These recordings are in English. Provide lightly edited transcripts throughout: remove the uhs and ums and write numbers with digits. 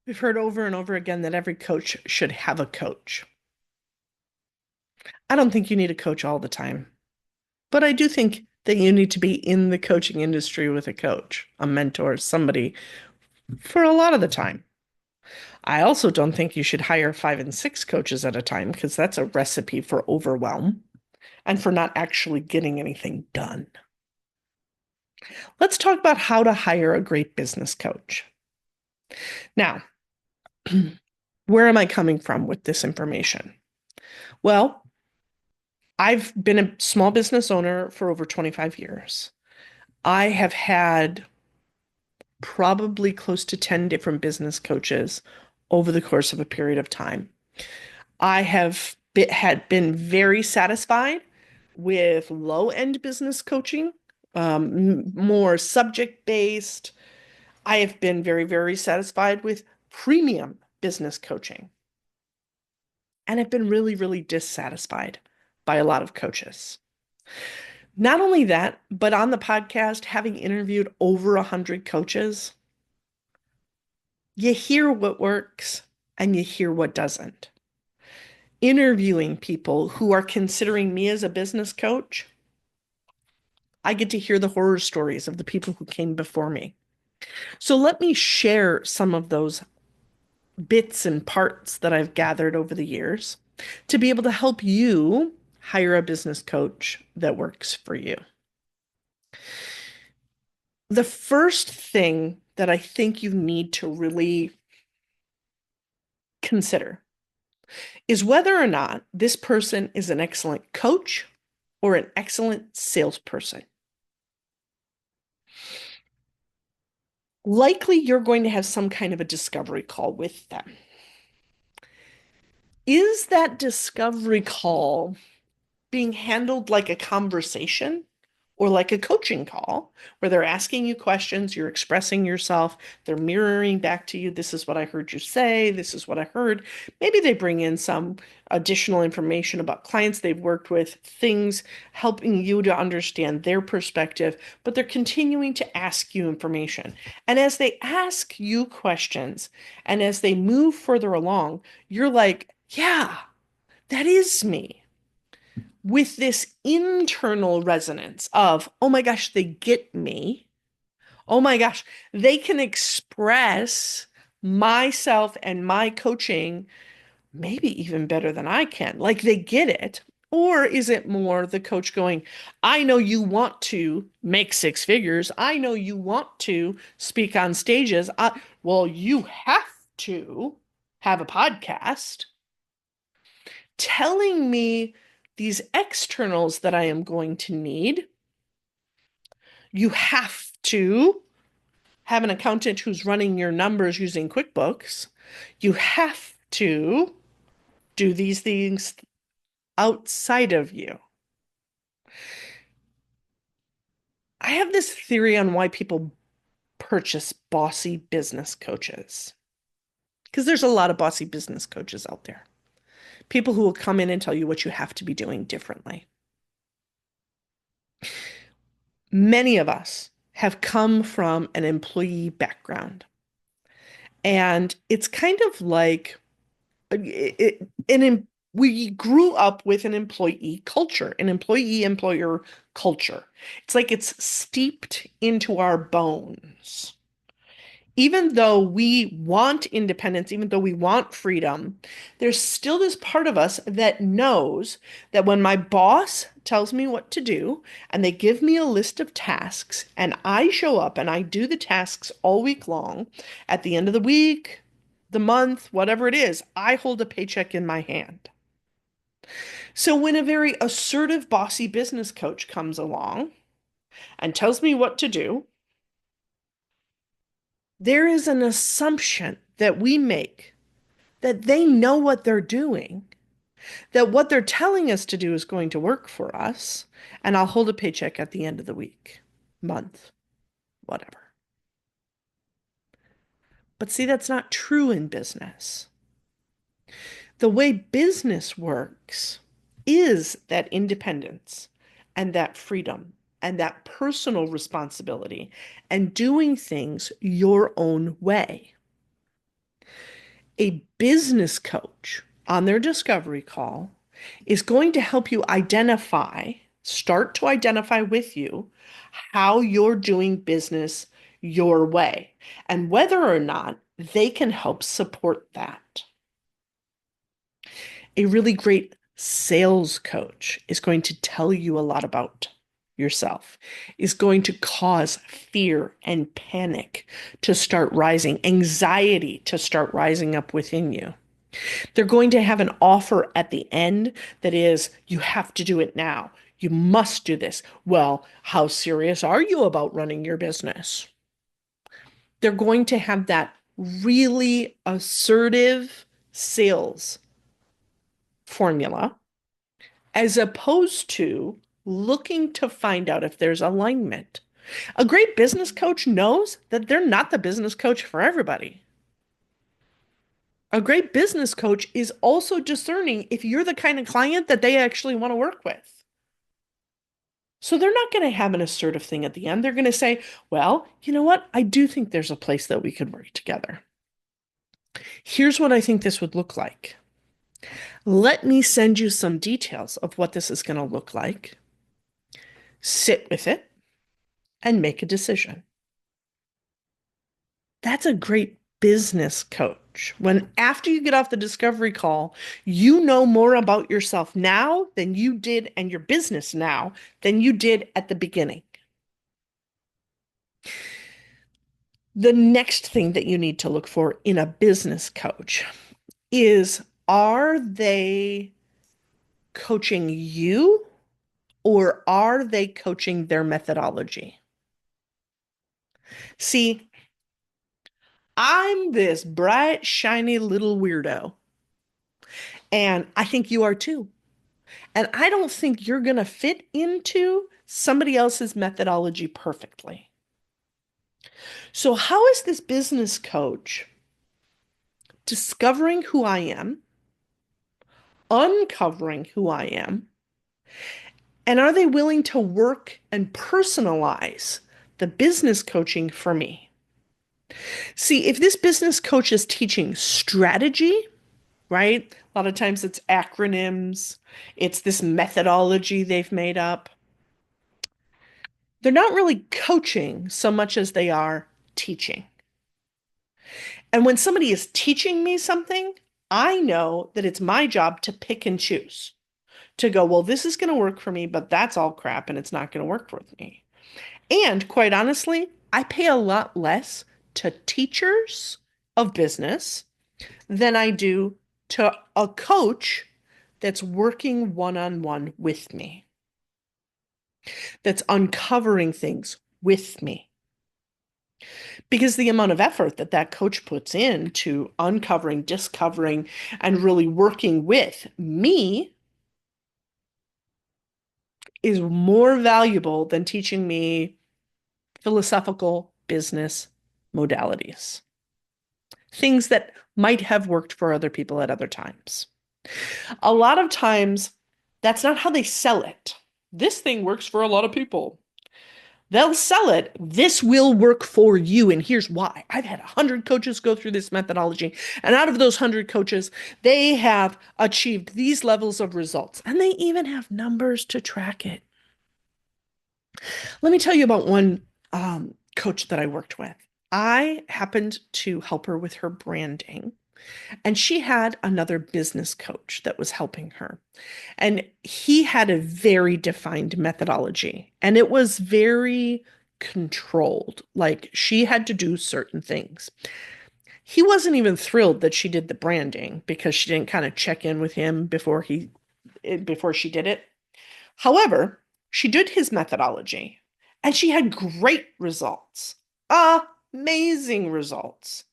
We've heard over and over again that every coach should have a coach. I don't think you need a coach all the time, but I do think that you need to be in the coaching industry with a coach, a mentor, somebody for a lot of the time. I also don't think you should hire five and six coaches at a time because that's a recipe for overwhelm and for not actually getting anything done. Let's talk about how to hire a great business coach. Now, where am I coming from with this information? Well, I've been a small business owner for over 25 years. I have had probably close to 10 different business coaches over the course of a period of time. Had been very satisfied with low-end business coaching, more subject-based. I have been very, very satisfied with premium business coaching, and have been really, really dissatisfied by a lot of coaches. Not only that, but on the podcast, having interviewed over 100 coaches, you hear what works and you hear what doesn't. Interviewing people who are considering me as a business coach, I get to hear the horror stories of the people who came before me. So let me share some of those bits and parts that I've gathered over the years to be able to help you hire a business coach that works for you. The first thing that I think you need to really consider is whether or not this person is an excellent coach or an excellent salesperson. Likely, you're going to have some kind of a discovery call with them. Is that discovery call being handled like a conversation or like a coaching call where they're asking you questions, you're expressing yourself, they're mirroring back to you, this is what I heard you say, this is what I heard. Maybe they bring in some additional information about clients they've worked with, things helping you to understand their perspective, but they're continuing to ask you information. And as they ask you questions and as they move further along, you're like, yeah, that is me, with this internal resonance of, oh my gosh, they get me. Oh my gosh, they can express myself and my coaching maybe even better than I can. Like they get it. Or is it more the coach going, I know you want to make six figures. I know you want to speak on stages. Well, you have to have a podcast telling me these externals that I am going to need. You have to have an accountant who's running your numbers using QuickBooks. You have to do these things outside of you. I have this theory on why people purchase bossy business coaches. Because there's a lot of bossy business coaches out there. People who will come in and tell you what you have to be doing differently. Many of us have come from an employee background. And it's kind of like we grew up with an employee culture, an employee-employer culture. It's like it's steeped into our bones. Even though we want independence, even though we want freedom, there's still this part of us that knows that when my boss tells me what to do and they give me a list of tasks and I show up and I do the tasks all week long, at the end of the week, the month, whatever it is, I hold a paycheck in my hand. So when a very assertive, bossy business coach comes along and tells me what to do, there is an assumption that we make that they know what they're doing, that what they're telling us to do is going to work for us, and I'll hold a paycheck at the end of the week, month, whatever. But see, that's not true in business. The way business works is that independence and that freedom and that personal responsibility and doing things your own way. A business coach on their discovery call is going to help you start to identify with you how you're doing business your way and whether or not they can help support that. A really great sales coach is going to tell you a lot about yourself, is going to cause fear and panic to start rising, anxiety to start rising up within you. They're going to have an offer at the end that is, you have to do it now. You must do this. Well, how serious are you about running your business? They're going to have that really assertive sales formula as opposed to looking to find out if there's alignment. A great business coach knows that they're not the business coach for everybody. A great business coach is also discerning if you're the kind of client that they actually want to work with. So they're not going to have an assertive thing at the end. They're going to say, well, you know what? I do think there's a place that we could work together. Here's what I think this would look like. Let me send you some details of what this is going to look like. Sit with it and make a decision. That's a great business coach. When after you get off the discovery call, you know more about yourself now than you did and your business now than you did at the beginning. The next thing that you need to look for in a business coach is, are they coaching you or are they coaching their methodology? See, I'm this bright, shiny little weirdo, and I think you are too. And I don't think you're going to fit into somebody else's methodology perfectly. So, how is this business coach discovering who I am, uncovering who I am, and are they willing to work and personalize the business coaching for me? See, if this business coach is teaching strategy, right? A lot of times it's acronyms, it's this methodology they've made up. They're not really coaching so much as they are teaching. And when somebody is teaching me something, I know that it's my job to pick and choose, to go, well, this is going to work for me, but that's all crap and it's not going to work for me. And quite honestly, I pay a lot less to teachers of business than I do to a coach that's working one-on-one with me, that's uncovering things with me. Because the amount of effort that that coach puts in to uncovering, discovering, and really working with me is more valuable than teaching me philosophical business modalities, things that might have worked for other people at other times. A lot of times, that's not how they sell it. This thing works for a lot of people. They'll sell it. This will work for you. And here's why. I've had 100 coaches go through this methodology. And out of those 100 coaches, they have achieved these levels of results. And they even have numbers to track it. Let me tell you about one coach that I worked with. I happened to help her with her branding. And she had another business coach that was helping her. And he had a very defined methodology, and it was very controlled. Like she had to do certain things. He wasn't even thrilled that she did the branding because she didn't kind of check in with him before she did it. However, she did his methodology and she had great results. Amazing results.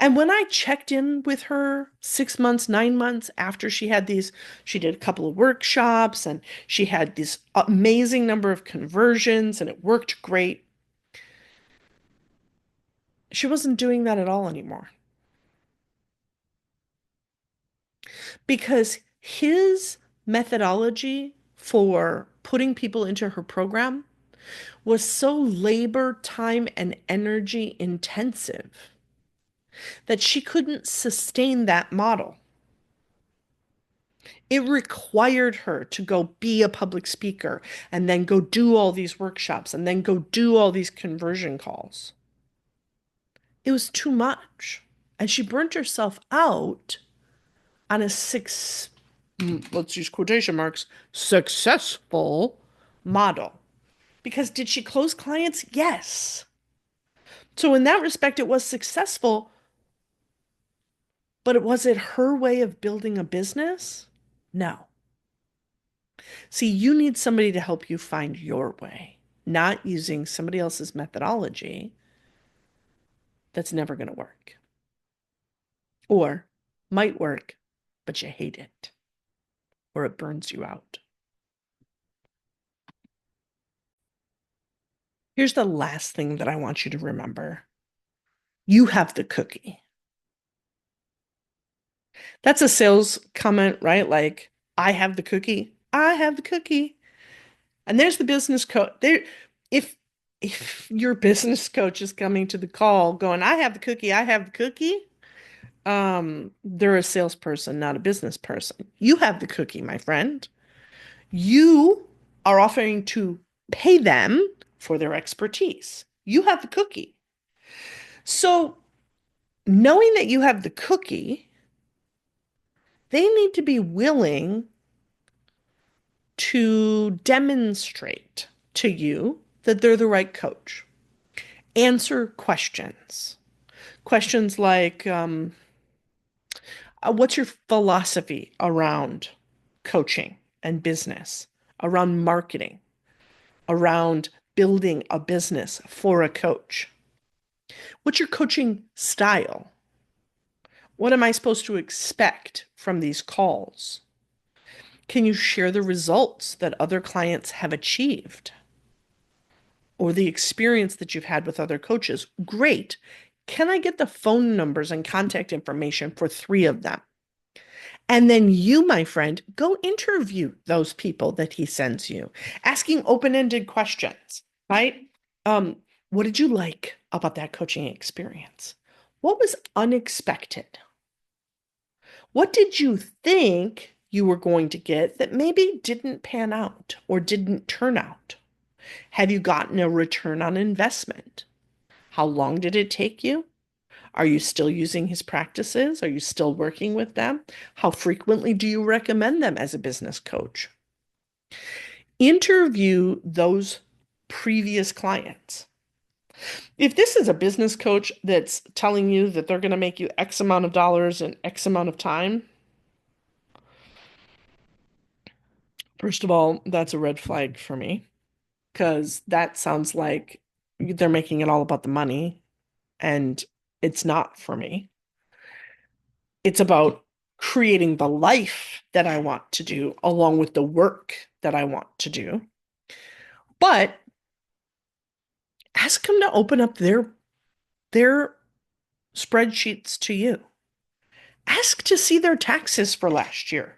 And when I checked in with her 6 months, 9 months after she did a couple of workshops and she had this amazing number of conversions and it worked great. She wasn't doing that at all anymore because his methodology for putting people into her program was so labor, time, and energy intensive that she couldn't sustain that model. It required her to go be a public speaker and then go do all these workshops and then go do all these conversion calls. It was too much. And she burnt herself out on a let's use quotation marks, successful model. Because did she close clients? Yes. So in that respect, it was successful, but was it her way of building a business? No. See, you need somebody to help you find your way, not using somebody else's methodology that's never going to work. Or might work, but you hate it, or it burns you out. Here's the last thing that I want you to remember. You have the cookie. That's a sales comment, right? Like, I have the cookie. I have the cookie. And there's the business coach. There, if your business coach is coming to the call going, I have the cookie, I have the cookie, they're a salesperson, not a business person. You have the cookie, my friend. You are offering to pay them for their expertise. You have the cookie. So, knowing that you have the cookie, they need to be willing to demonstrate to you that they're the right coach. Answer questions. Questions like, what's your philosophy around coaching and business, around marketing, around building a business for a coach? What's your coaching style? What am I supposed to expect from these calls? Can you share the results that other clients have achieved or the experience that you've had with other coaches? Great. Can I get the phone numbers and contact information for 3 of them? And then you, my friend, go interview those people that he sends you, asking open-ended questions, right? Um, what did you like about that coaching experience? What was unexpected? What did you think you were going to get that maybe didn't pan out or didn't turn out? Have you gotten a return on investment? How long did it take you? Are you still using his practices? Are you still working with them? How frequently do you recommend them as a business coach? Interview those previous clients. If this is a business coach that's telling you that they're going to make you X amount of dollars in X amount of time, first of all, that's a red flag for me because that sounds like they're making it all about the money, and it's not for me. It's about creating the life that I want to do along with the work that I want to do. But ask them to open up their spreadsheets to you. Ask to see their taxes for last year.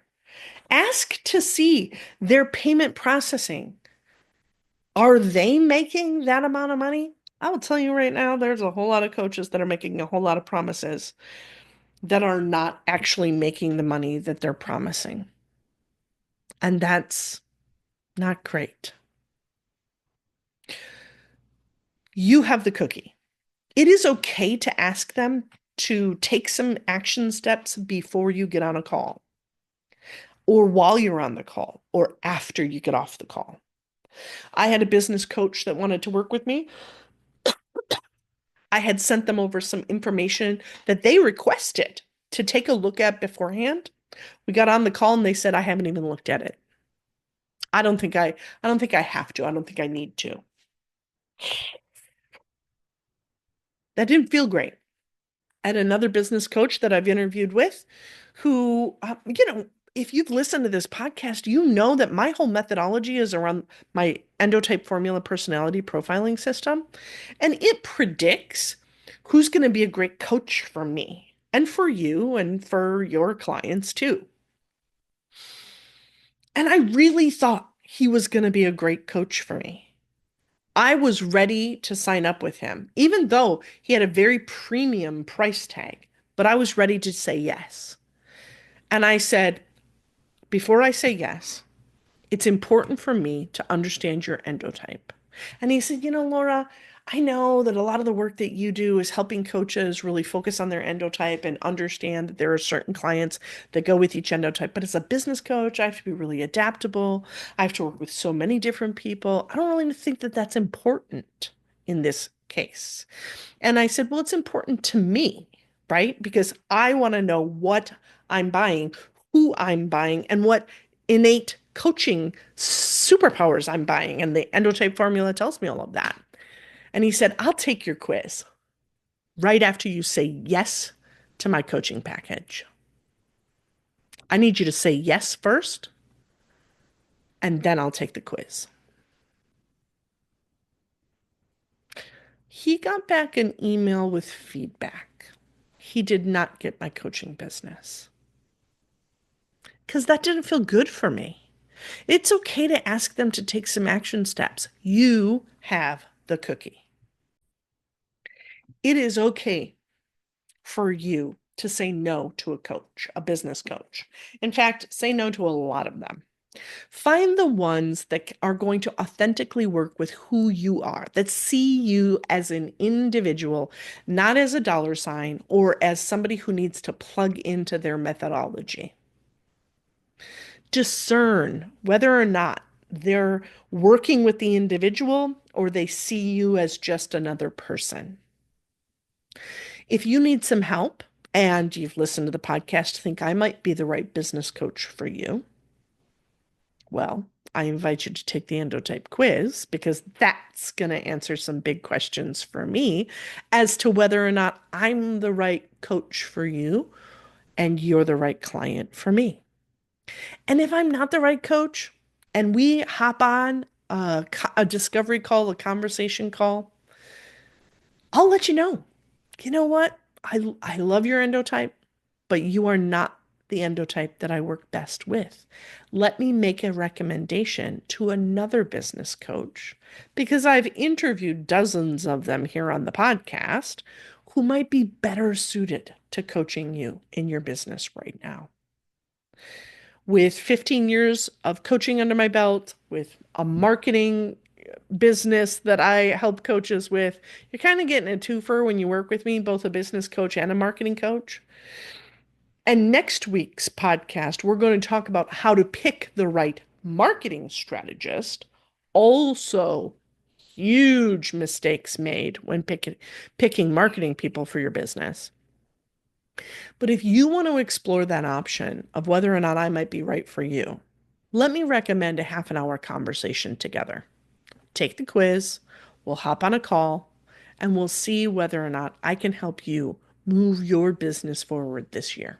Ask to see their payment processing. Are they making that amount of money? I will tell you right now, there's a whole lot of coaches that are making a whole lot of promises that are not actually making the money that they're promising. And that's not great. You have the cookie. It is okay to ask them to take some action steps before you get on a call, or while you're on the call, or after you get off the call. I had a business coach that wanted to work with me. I had sent them over some information that they requested to take a look at beforehand. We got on the call and they said, I haven't even looked at it. I don't think I have to. I don't think I need to. That didn't feel great. I had another business coach that I've interviewed with who, if you've listened to this podcast, you know that my whole methodology is around my endotype formula personality profiling system. And it predicts who's going to be a great coach for me and for you and for your clients too. And I really thought he was going to be a great coach for me. I was ready to sign up with him, even though he had a very premium price tag, but I was ready to say yes. And I said, before I say yes, it's important for me to understand your endotype. And he said, Laura, I know that a lot of the work that you do is helping coaches really focus on their endotype and understand that there are certain clients that go with each endotype. But as a business coach, I have to be really adaptable. I have to work with so many different people. I don't really think that that's important in this case. And I said, well, it's important to me, right? Because I want to know what I'm buying, who I'm buying, and what innate coaching superpowers I'm buying. And the endotype formula tells me all of that. And he said, I'll take your quiz right after you say yes to my coaching package. I need you to say yes first, and then I'll take the quiz. He got back an email with feedback. He did not get my coaching business because that didn't feel good for me. It's okay to ask them to take some action steps. You have the cookie. It is okay for you to say no to a coach, a business coach. In fact, say no to a lot of them. Find the ones that are going to authentically work with who you are, that see you as an individual, not as a dollar sign or as somebody who needs to plug into their methodology. Discern whether or not they're working with the individual or they see you as just another person. If you need some help and you've listened to the podcast, think I might be the right business coach for you, well, I invite you to take the endotype quiz because that's going to answer some big questions for me as to whether or not I'm the right coach for you and you're the right client for me. And if I'm not the right coach and we hop on a discovery call, a conversation call, I'll let you know. You know what? I love your endotype, but you are not the endotype that I work best with. Let me make a recommendation to another business coach because I've interviewed dozens of them here on the podcast who might be better suited to coaching you in your business right now. With 15 years of coaching under my belt, with a marketing business that I help coaches with, you're kind of getting a twofer when you work with me, both a business coach and a marketing coach. And next week's podcast, we're going to talk about how to pick the right marketing strategist. Also, huge mistakes made when picking marketing people for your business. But if you want to explore that option of whether or not I might be right for you, let me recommend a half an hour conversation together. Take the quiz, we'll hop on a call, and we'll see whether or not I can help you move your business forward this year.